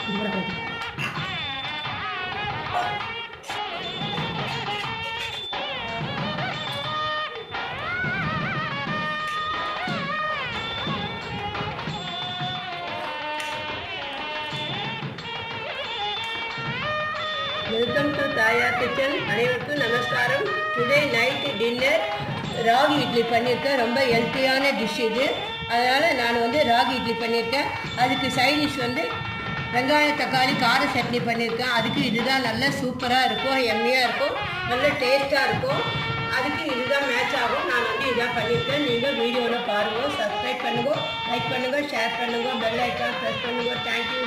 Welcome to தாயா kitchen. அனைவருக்கும் நமஸ்காரம். Today night dinner ragi idli பண்ணியிருக்கேன். ரொம்ப ஹெல்த்தியான டிஷ் இது. அதனால் நான் ராகி இட்லி பண்ணியிருக்கேன். அதுக்கு சைட் டிஷ் வெங்காயம் தக்காளி கார சட்னி பண்ணியிருக்கேன். அதுக்கு இதுதான் நல்லா சூப்பராக இருக்கும், எம்மியாக இருக்கும், நல்ல டேஸ்ட்டாக இருக்கும். அதுக்கு இதுதான் மேட்ச் ஆகும். நான் இதான் பண்ணியிருக்கேன். நீங்கள் வீடியோவில் பாருங்கள், சப்ஸ்கிரைப் பண்ணுங்கள், லைக் பண்ணுங்கள், ஷேர் பண்ணுங்கள், பெல் ஐக்கான் ப்ரெஸ் பண்ணுங்கள். தேங்க்யூ.